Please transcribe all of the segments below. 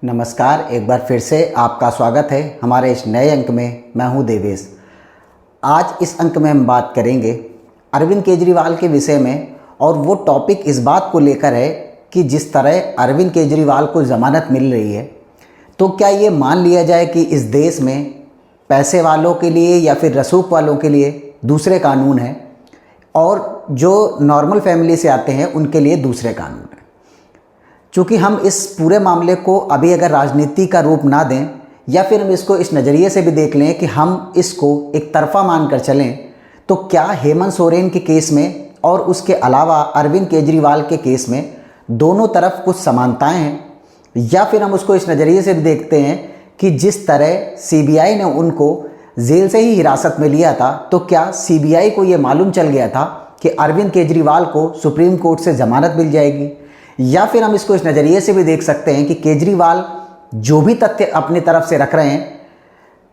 नमस्कार, एक बार फिर से आपका स्वागत है हमारे इस नए अंक में। मैं हूं देवेश। आज इस अंक में हम बात करेंगे अरविंद केजरीवाल के विषय में, और वो टॉपिक इस बात को लेकर है कि जिस तरह अरविंद केजरीवाल को ज़मानत मिल रही है, तो क्या ये मान लिया जाए कि इस देश में पैसे वालों के लिए या फिर रसूख वालों के लिए दूसरे कानून हैं और जो नॉर्मल फैमिली से आते हैं उनके लिए दूसरे कानून हैं। चूँकि हम इस पूरे मामले को अभी अगर राजनीति का रूप ना दें या फिर हम इसको इस नज़रिए से भी देख लें कि हम इसको एक तरफा मानकर चलें, तो क्या हेमंत सोरेन के केस में और उसके अलावा अरविंद केजरीवाल के केस में दोनों तरफ कुछ समानताएं हैं, या फिर हम उसको इस नज़रिए से भी देखते हैं कि जिस तरह सीबीआई ने उनको जेल से ही हिरासत में लिया था, तो क्या सीबीआई को ये मालूम चल गया था कि अरविंद केजरीवाल को सुप्रीम कोर्ट से ज़मानत मिल जाएगी। या फिर हम इसको इस नज़रिए से भी देख सकते हैं कि केजरीवाल जो भी तथ्य अपनी तरफ से रख रहे हैं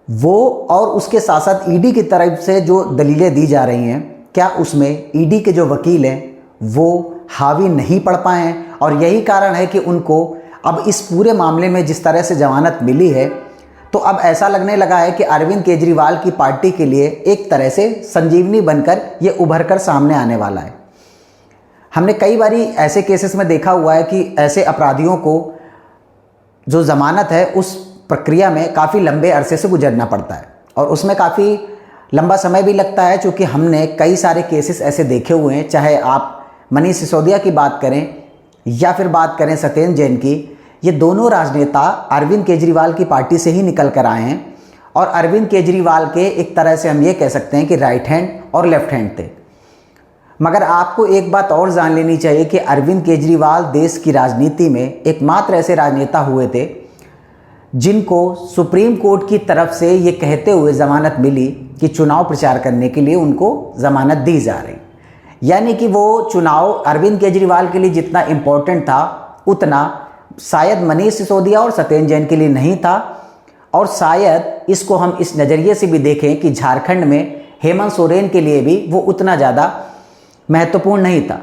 वो, और उसके साथ साथ ईडी की तरफ से जो दलीलें दी जा रही हैं, क्या उसमें ईडी के जो वकील हैं वो हावी नहीं पढ़ पाए हैं, और यही कारण है कि उनको अब इस पूरे मामले में जिस तरह से जमानत मिली है, तो अब ऐसा लगने लगा है कि अरविंद केजरीवाल की पार्टी के लिए एक तरह से संजीवनी बनकर ये उभर कर सामने आने वाला है। हमने कई बारी ऐसे केसेस में देखा हुआ है कि ऐसे अपराधियों को जो ज़मानत है उस प्रक्रिया में काफ़ी लंबे अरसे से गुजरना पड़ता है, और उसमें काफ़ी लंबा समय भी लगता है। चूँकि हमने कई सारे केसेस ऐसे देखे हुए हैं, चाहे आप मनीष सिसोदिया की बात करें या फिर बात करें सत्येंद्र जैन की, ये दोनों राजनेता अरविंद केजरीवाल की पार्टी से ही निकल कर आए हैं, और अरविंद केजरीवाल के एक तरह से हम ये कह सकते हैं कि राइट हैंड और लेफ्ट हैंड थे। मगर आपको एक बात और जान लेनी चाहिए कि अरविंद केजरीवाल देश की राजनीति में एकमात्र ऐसे राजनेता हुए थे जिनको सुप्रीम कोर्ट की तरफ से ये कहते हुए ज़मानत मिली कि चुनाव प्रचार करने के लिए उनको ज़मानत दी जा रही। यानी कि वो चुनाव अरविंद केजरीवाल के लिए जितना इम्पोर्टेंट था उतना शायद मनीष सिसोदिया और सत्येंद्र जैन के लिए नहीं था, और शायद इसको हम इस नज़रिए से भी देखें कि झारखंड में हेमंत सोरेन के लिए भी वो उतना ज़्यादा महत्वपूर्ण नहीं था।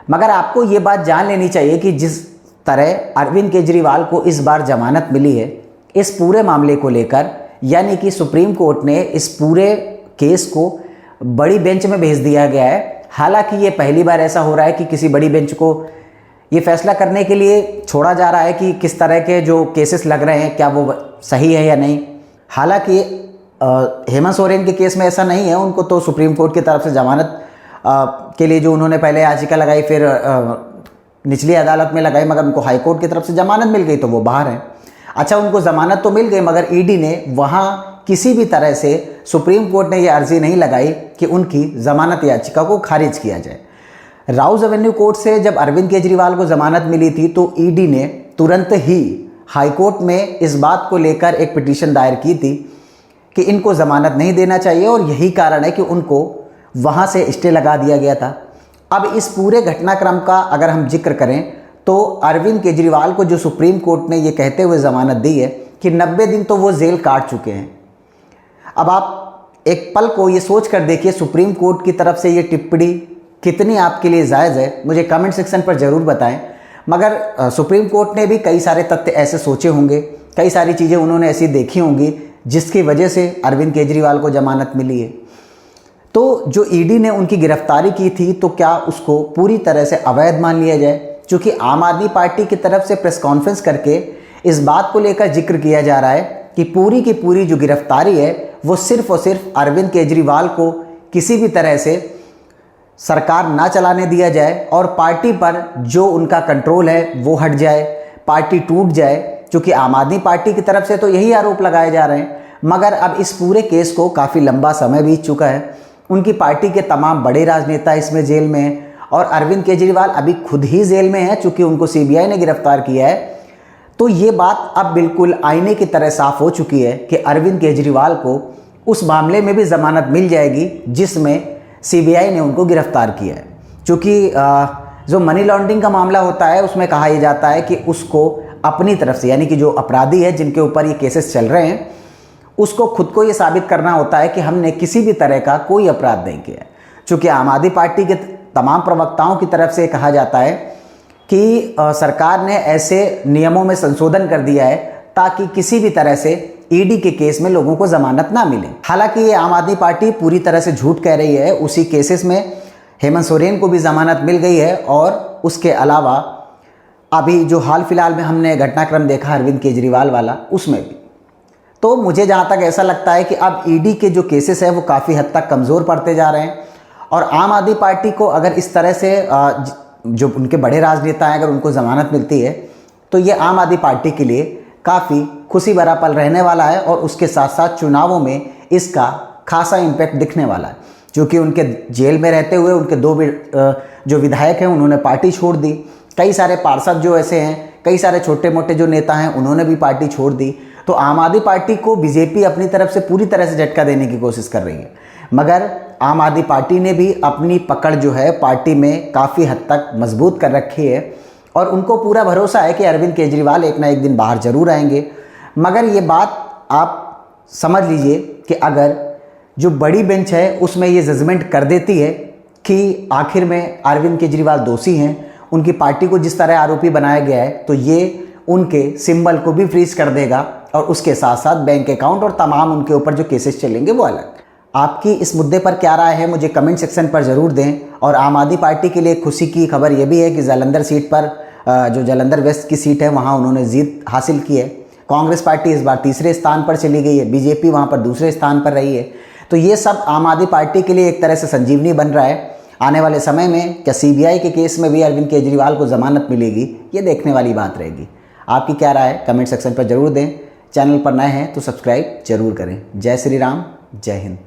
मगर आपको ये बात जान लेनी चाहिए कि जिस तरह अरविंद केजरीवाल को इस बार जमानत मिली है इस पूरे मामले को लेकर, यानी कि सुप्रीम कोर्ट ने इस पूरे केस को बड़ी बेंच में भेज दिया गया है। हालांकि ये पहली बार ऐसा हो रहा है कि किसी बड़ी बेंच को ये फैसला करने के लिए छोड़ा जा रहा है कि किस तरह के जो केसेस लग रहे हैं क्या वो सही है या नहीं। हालांकि हेमंत सोरेन के केस में ऐसा नहीं है, उनको तो सुप्रीम कोर्ट की तरफ से जमानत के लिए जो उन्होंने पहले याचिका लगाई, फिर निचली अदालत में लगाई, मगर उनको हाई कोर्ट की तरफ से जमानत मिल गई तो वो बाहर हैं। अच्छा, उनको जमानत तो मिल गई, मगर ईडी ने वहाँ किसी भी तरह से सुप्रीम कोर्ट ने ये अर्जी नहीं लगाई कि उनकी जमानत याचिका को खारिज किया जाए। राउज एवेन्यू कोर्ट से जब अरविंद केजरीवाल को जमानत मिली थी तो ईडी ने तुरंत ही हाई कोर्ट में इस बात को लेकर एक पिटीशन दायर की थी कि इनको जमानत नहीं देना चाहिए, और यही कारण है कि उनको वहाँ से स्टे लगा दिया गया था। अब इस पूरे घटनाक्रम का अगर हम जिक्र करें तो अरविंद केजरीवाल को जो सुप्रीम कोर्ट ने ये कहते हुए ज़मानत दी है कि 90 दिन तो वो जेल काट चुके हैं। अब आप एक पल को ये सोच कर देखिए, सुप्रीम कोर्ट की तरफ से ये टिप्पणी कितनी आपके लिए जायज़ है, मुझे कमेंट सेक्शन पर ज़रूर बताएं। मगर सुप्रीम कोर्ट ने भी कई सारे तथ्य ऐसे सोचे होंगे, कई सारी चीज़ें उन्होंने ऐसी देखी होंगी जिसकी वजह से अरविंद केजरीवाल को ज़मानत मिली है। तो जो ईडी ने उनकी गिरफ्तारी की थी, तो क्या उसको पूरी तरह से अवैध मान लिया जाए? क्योंकि आम आदमी पार्टी की तरफ से प्रेस कॉन्फ्रेंस करके इस बात को लेकर जिक्र किया जा रहा है कि पूरी की पूरी जो गिरफ्तारी है वो सिर्फ और सिर्फ अरविंद केजरीवाल को किसी भी तरह से सरकार ना चलाने दिया जाए, और पार्टी पर जो उनका कंट्रोल है वो हट जाए, पार्टी टूट जाए। क्योंकि आम आदमी पार्टी की तरफ से तो यही आरोप लगाए जा रहे हैं। मगर अब इस पूरे केस को काफ़ी लंबा समय बीत चुका है, उनकी पार्टी के तमाम बड़े राजनेता इसमें जेल में हैं, और अरविंद केजरीवाल अभी खुद ही जेल में है चूँकि उनको सीबीआई ने गिरफ्तार किया है। तो ये बात अब बिल्कुल आईने की तरह साफ हो चुकी है कि अरविंद केजरीवाल को उस मामले में भी ज़मानत मिल जाएगी जिसमें सीबीआई ने उनको गिरफ्तार किया है। चूँकि जो मनी लॉन्ड्रिंग का मामला होता है उसमें कहा यह जाता है कि उसको अपनी तरफ से, यानी कि जो अपराधी है जिनके ऊपर ये केसेस चल रहे हैं, उसको खुद को ये साबित करना होता है कि हमने किसी भी तरह का कोई अपराध नहीं किया। चूँकि आम आदमी पार्टी के तमाम प्रवक्ताओं की तरफ से कहा जाता है कि सरकार ने ऐसे नियमों में संशोधन कर दिया है ताकि किसी भी तरह से ईडी के केस में लोगों को जमानत ना मिले। हालांकि ये आम आदमी पार्टी पूरी तरह से झूठ कह रही है। उसी केसेस में हेमंत सोरेन को भी जमानत मिल गई है और उसके अलावा अभी जो हाल फिलहाल में हमने घटनाक्रम देखा अरविंद केजरीवाल वाला, उसमें भी। तो मुझे जहाँ तक ऐसा लगता है कि अब ईडी के जो केसेस हैं वो काफ़ी हद तक कमज़ोर पड़ते जा रहे हैं और आम आदमी पार्टी को अगर इस तरह से जो उनके बड़े राजनेता हैं अगर उनको ज़मानत मिलती है तो ये आम आदमी पार्टी के लिए काफ़ी खुशी भरा पल रहने वाला है और उसके साथ साथ चुनावों में इसका खासा इम्पैक्ट दिखने वाला है। क्योंकि उनके जेल में रहते हुए उनके दो जो विधायक हैं उन्होंने पार्टी छोड़ दी, कई सारे पार्षद जो ऐसे हैं, कई सारे छोटे मोटे जो नेता हैं उन्होंने भी पार्टी छोड़ दी। तो आम आदमी पार्टी को बीजेपी अपनी तरफ से पूरी तरह से झटका देने की कोशिश कर रही है, मगर आम आदमी पार्टी ने भी अपनी पकड़ जो है पार्टी में काफ़ी हद तक मजबूत कर रखी है और उनको पूरा भरोसा है कि अरविंद केजरीवाल एक ना एक दिन बाहर जरूर आएंगे। मगर ये बात आप समझ लीजिए कि अगर जो बड़ी बेंच है उसमें ये जजमेंट कर देती है कि आखिर में अरविंद केजरीवाल दोषी हैं, उनकी पार्टी को जिस तरह आरोपी बनाया गया है, तो ये उनके सिंबल को भी फ्रीज कर देगा और उसके साथ साथ बैंक अकाउंट और तमाम उनके ऊपर जो केसेस चलेंगे वो अलग। आपकी इस मुद्दे पर क्या राय है मुझे कमेंट सेक्शन पर ज़रूर दें। और आम आदमी पार्टी के लिए खुशी की खबर यह भी है कि जालंधर सीट पर जो जालंधर वेस्ट की सीट है वहाँ उन्होंने जीत हासिल की है। कांग्रेस पार्टी इस बार तीसरे स्थान पर चली गई है, बीजेपी वहाँ पर दूसरे स्थान पर रही है। तो ये सब आम आदमी पार्टी के लिए एक तरह से संजीवनी बन रहा है। आने वाले समय में क्या सीबीआई के केस में भी अरविंद केजरीवाल को ज़मानत मिलेगी, ये देखने वाली बात रहेगी। आपकी क्या राय है कमेंट सेक्शन पर ज़रूर दें। चैनल पर नए हैं तो सब्सक्राइब जरूर करें। जय श्री राम, जय हिंद।